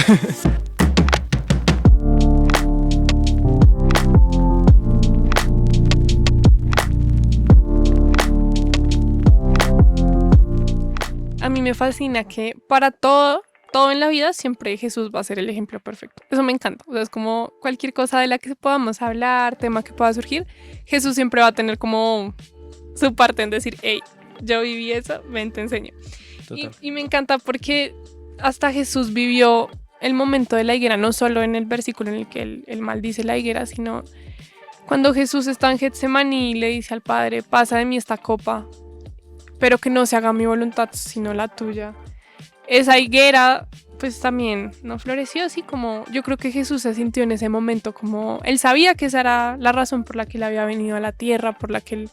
S1: A mí me fascina que para todo todo en la vida, siempre Jesús va a ser el ejemplo perfecto. Eso me encanta. O sea, es como cualquier cosa de la que podamos hablar, tema que pueda surgir, Jesús siempre va a tener como su parte en decir, hey, yo viví eso, ven, te enseño. Y me encanta porque hasta Jesús vivió el momento de la higuera, no solo en el versículo en el que él maldice la higuera, sino cuando Jesús está en Getsemaní y le dice al Padre, pasa de mí esta copa, pero que no se haga mi voluntad, sino la tuya. Esa higuera, pues también no floreció, así como yo creo que Jesús se sintió en ese momento, como él sabía que esa era la razón por la que él había venido a la tierra, por la que él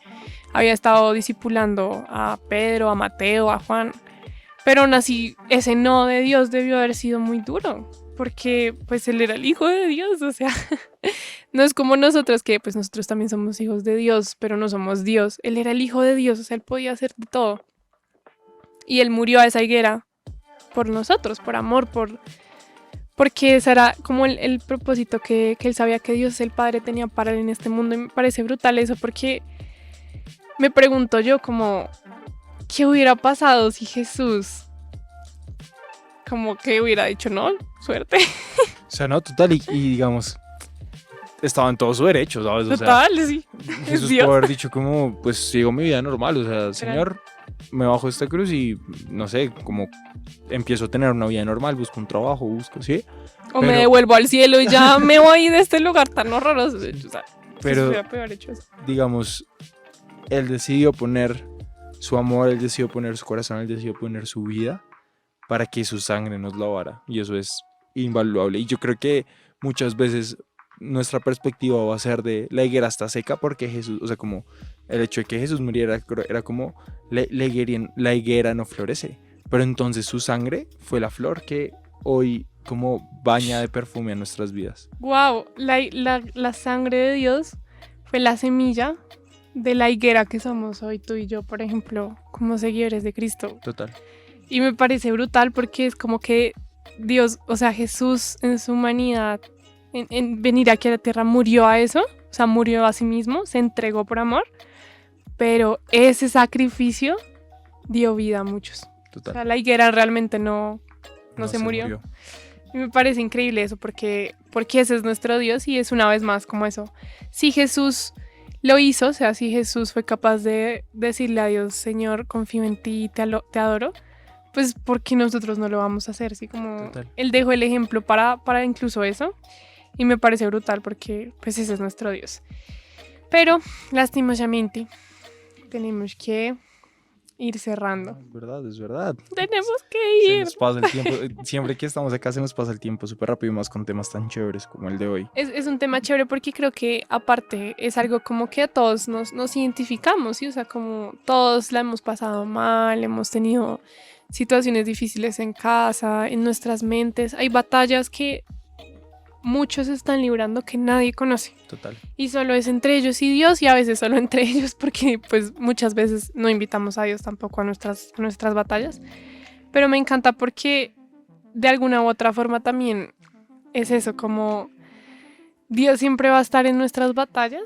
S1: había estado discipulando a Pedro, a Mateo, a Juan. Pero aún así, ese no de Dios debió haber sido muy duro, porque pues él era el hijo de Dios, o sea, no es como nosotros, que pues nosotros también somos hijos de Dios, pero no somos Dios. Él era el hijo de Dios, o sea, él podía hacer de todo. Y él murió a esa higuera por nosotros, por amor, porque ese era como el propósito que él sabía que Dios, el Padre, tenía para él en este mundo. Y me parece brutal eso, porque me pregunto yo como, ¿qué hubiera pasado si Jesús como que hubiera dicho no? Suerte.
S2: O sea, no, total, y digamos, estaba en todo su derecho, ¿sabes? O
S1: Total,
S2: sea,
S1: sí.
S2: Jesús
S1: Dios.
S2: pudo haber dicho como, pues sigo mi vida normal, o sea, Señor, me bajo esta cruz y, no sé, como empiezo a tener una vida normal, busco un trabajo, ¿sí?
S1: O me devuelvo al cielo y ya me voy de este lugar tan horroroso. O sea,
S2: pero
S1: hubiera peor hecho eso.
S2: digamos, él decidió poner su amor, él decidió poner su corazón, él decidió poner su vida para que su sangre nos lavara. Y eso es invaluable. Y yo creo que muchas veces nuestra perspectiva va a ser de la higuera está seca porque Jesús, o sea, como el hecho de que Jesús muriera era como la higuera no florece. Pero entonces su sangre fue la flor que hoy como baña de perfume a nuestras vidas.
S1: Wow, la sangre de Dios fue la semilla de la higuera que somos hoy tú y yo, por ejemplo, como seguidores de Cristo.
S2: Total.
S1: Y me parece brutal porque es como que Dios, o sea, Jesús en su humanidad, en venir aquí a la tierra, murió a eso, o sea, murió a sí mismo, se entregó por amor, pero ese sacrificio dio vida a muchos.
S2: Total.
S1: O sea, la higuera realmente no se murió. Y me parece increíble eso porque ese es nuestro Dios y es una vez más como eso. Si Jesús lo hizo, o sea, si Jesús fue capaz de decirle a Dios, Señor, confío en ti, te adoro, pues ¿por qué nosotros no lo vamos a hacer? Así como
S2: Total.
S1: Él dejó el ejemplo para incluso eso y me parece brutal porque pues ese es nuestro Dios. Pero lastimosamente tenemos que ir cerrando.
S2: Es verdad, es verdad.
S1: Tenemos que
S2: Se
S1: ir.
S2: nos pasa el tiempo, siempre que estamos acá se nos pasa el tiempo súper rápido y más con temas tan chéveres como el de hoy.
S1: Es un tema chévere porque creo que aparte es algo como que a todos nos identificamos, ¿sí? O sea, como todos la hemos pasado mal, hemos tenido situaciones difíciles en casa, en nuestras mentes. Hay batallas que muchos están librando que nadie conoce.
S2: Total.
S1: Y solo es entre ellos y Dios y a veces solo entre ellos porque pues muchas veces no invitamos a Dios tampoco a nuestras batallas. Pero me encanta porque de alguna u otra forma también es eso, como Dios siempre va a estar en nuestras batallas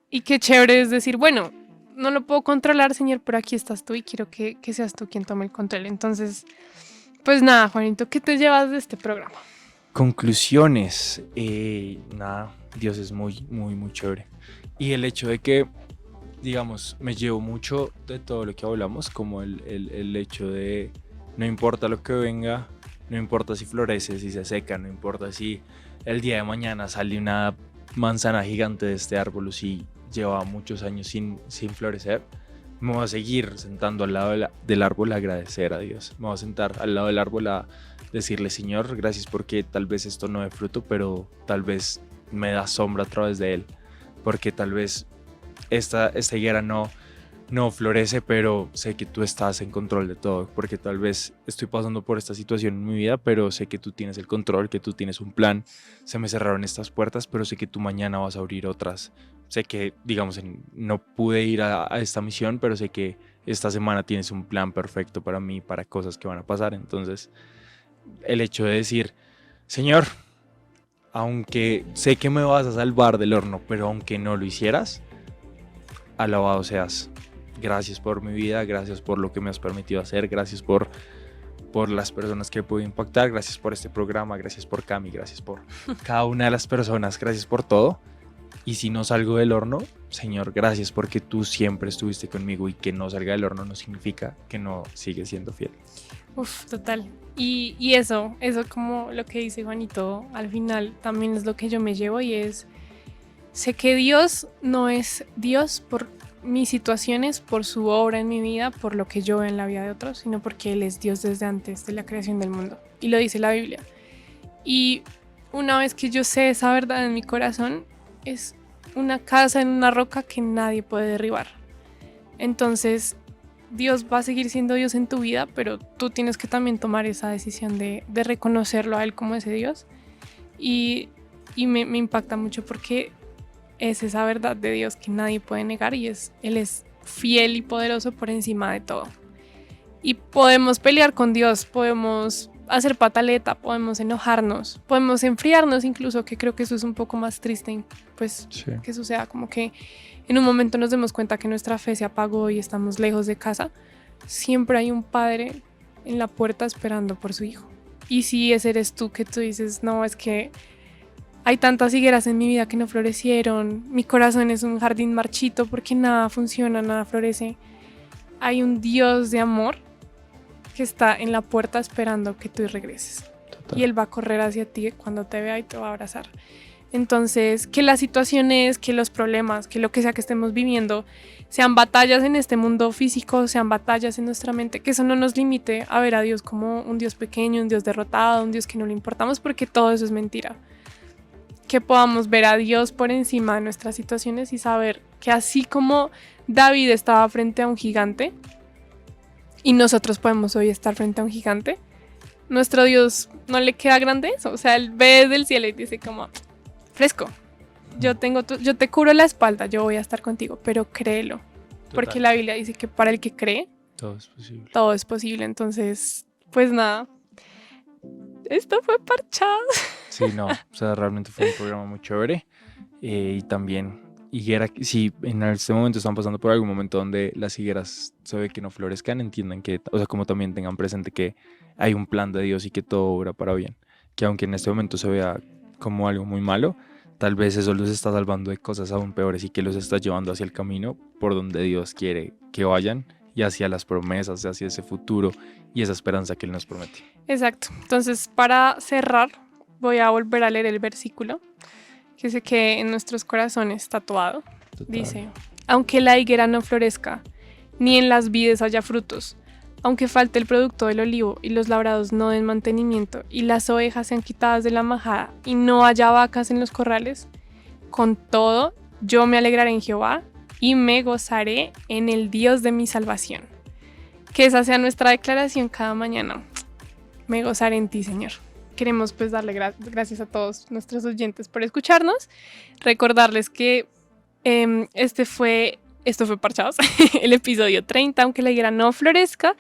S1: y qué chévere es decir, bueno, no lo puedo controlar, Señor, pero aquí estás tú y quiero que seas tú quien tome el control. Entonces, pues nada, Juanito, ¿qué te llevas de este programa?
S2: Conclusiones. Nada, Dios es muy, muy, muy chévere. Y el hecho de que, digamos, me llevo mucho de todo lo que hablamos, como el hecho de no importa lo que venga, no importa si florece, si se seca, no importa si el día de mañana sale una manzana gigante de este árbol o si lleva muchos años sin florecer, me voy a seguir sentando al lado del árbol a agradecer a Dios. Me voy a sentar al lado del árbol a decirle, Señor, gracias porque tal vez esto no dé fruto, pero tal vez me da sombra a través de él, porque tal vez esta higuera no florece, pero sé que tú estás en control de todo, porque tal vez estoy pasando por esta situación en mi vida, pero sé que tú tienes el control, que tú tienes un plan. Se me cerraron estas puertas, pero sé que tú mañana vas a abrir otras. Sé que, digamos, no pude ir a esta misión, pero sé que esta semana tienes un plan perfecto para mí, para cosas que van a pasar. Entonces, el hecho de decir, Señor, aunque sé que me vas a salvar del horno, pero aunque no lo hicieras, alabado seas. Gracias por mi vida, gracias por lo que me has permitido hacer, gracias por por las personas que puedo impactar, gracias por este programa, gracias por Cami, gracias por cada una de las personas, gracias por todo. Y si no salgo del horno, Señor, gracias porque tú siempre estuviste conmigo y que no salga del horno no significa que no sigues siendo fiel.
S1: Uf, total. Y eso como lo que dice Juanito, al final también es lo que yo me llevo y es, sé que Dios no es Dios por mis situaciones, por su obra en mi vida, por lo que yo veo en la vida de otros, sino porque Él es Dios desde antes de la creación del mundo. Y lo dice la Biblia. Y una vez que yo sé esa verdad en mi corazón, es una casa en una roca que nadie puede derribar. Entonces, Dios va a seguir siendo Dios en tu vida, pero tú tienes que también tomar esa decisión de reconocerlo a Él como ese Dios. Y me impacta mucho porque es esa verdad de Dios que nadie puede negar y Él es fiel y poderoso por encima de todo. Y podemos pelear con Dios, podemos hacer pataleta, podemos enojarnos, podemos enfriarnos incluso, que creo que eso es un poco más triste, pues sí, que suceda como que en un momento nos demos cuenta que nuestra fe se apagó y estamos lejos de casa. Siempre hay un padre en la puerta esperando por su hijo. Y si ese eres tú, que tú dices, no, es que hay tantas higueras en mi vida que no florecieron, mi corazón es un jardín marchito porque nada funciona, nada florece. Hay un Dios de amor que está en la puerta esperando que tú regreses. Total. Y Él va a correr hacia ti cuando te vea y te va a abrazar. Entonces, que las situaciones, que los problemas, que lo que sea que estemos viviendo, sean batallas en este mundo físico, sean batallas en nuestra mente, que eso no nos limite a ver a Dios como un Dios pequeño, un Dios derrotado, un Dios que no le importamos, porque todo eso es mentira. Que podamos ver a Dios por encima de nuestras situaciones y saber que así como David estaba frente a un gigante y nosotros podemos hoy estar frente a un gigante, nuestro Dios no le queda grande eso. O sea, Él ve desde el cielo y dice como, fresco, yo te cubro la espalda, yo voy a estar contigo, pero créelo. Total. Porque la Biblia dice que para el que cree,
S2: todo es posible.
S1: Todo es posible. Entonces, pues nada, esto fue Parchados.
S2: Sí, no, o sea, realmente fue un programa muy chévere. Y también, si en este momento están pasando por algún momento donde las higueras se ve que no florezcan, entiendan que, o sea, como también tengan presente que hay un plan de Dios y que todo obra para bien. Que aunque en este momento se vea como algo muy malo, tal vez eso los está salvando de cosas aún peores y que los está llevando hacia el camino por donde Dios quiere que vayan y hacia las promesas, hacia ese futuro y esa esperanza que Él nos promete.
S1: Exacto. Entonces, para cerrar, voy a volver a leer el versículo que se quede en nuestros corazones tatuado. Total. Dice, aunque la higuera no florezca, ni en las vides haya frutos, aunque falte el producto del olivo y los labrados no den mantenimiento y las ovejas sean quitadas de la majada y no haya vacas en los corrales, con todo yo me alegraré en Jehová y me gozaré en el Dios de mi salvación. Que esa sea nuestra declaración cada mañana. Me gozaré en ti, Señor. Queremos pues darle gracias a todos nuestros oyentes por escucharnos. Recordarles que esto fue Parchados, el episodio 30, aunque la higuera no florezca.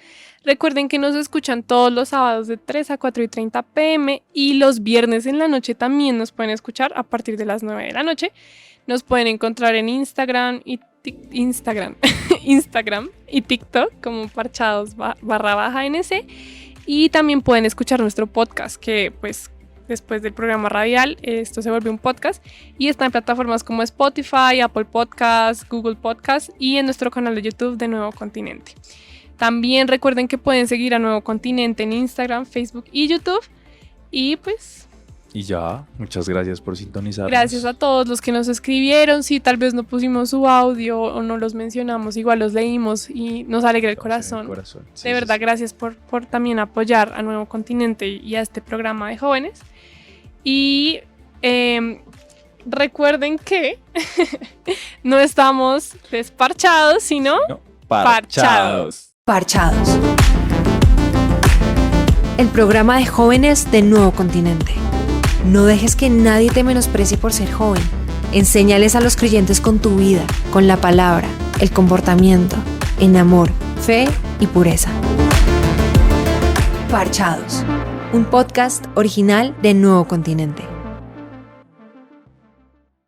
S1: Recuerden que nos escuchan todos los sábados de 3 a 4:30 p.m. y los viernes en la noche también nos pueden escuchar a partir de las 9 de la noche. Nos pueden encontrar en Instagram y TikTok como parchados_NC. Y también pueden escuchar nuestro podcast, que pues después del programa radial esto se vuelve un podcast y está en plataformas como Spotify, Apple Podcasts, Google Podcasts y en nuestro canal de YouTube de Nuevo Continente. También recuerden que pueden seguir a Nuevo Continente en Instagram, Facebook y YouTube. Y pues...
S2: Y ya, muchas gracias por sintonizarnos.
S1: Gracias a todos los que nos escribieron. Si tal vez no pusimos su audio o no los mencionamos, igual los leímos y nos alegra el corazón. Sí, de verdad, sí. Gracias por también apoyar a Nuevo Continente y a este programa de jóvenes. Y recuerden que no estamos desparchados, sino parchados.
S3: Parchados. El programa de jóvenes de Nuevo Continente. No dejes que nadie te menosprecie por ser joven. Enséñales a los creyentes con tu vida, con la palabra, el comportamiento, en amor, fe y pureza. Parchados, un podcast original de Nuevo Continente.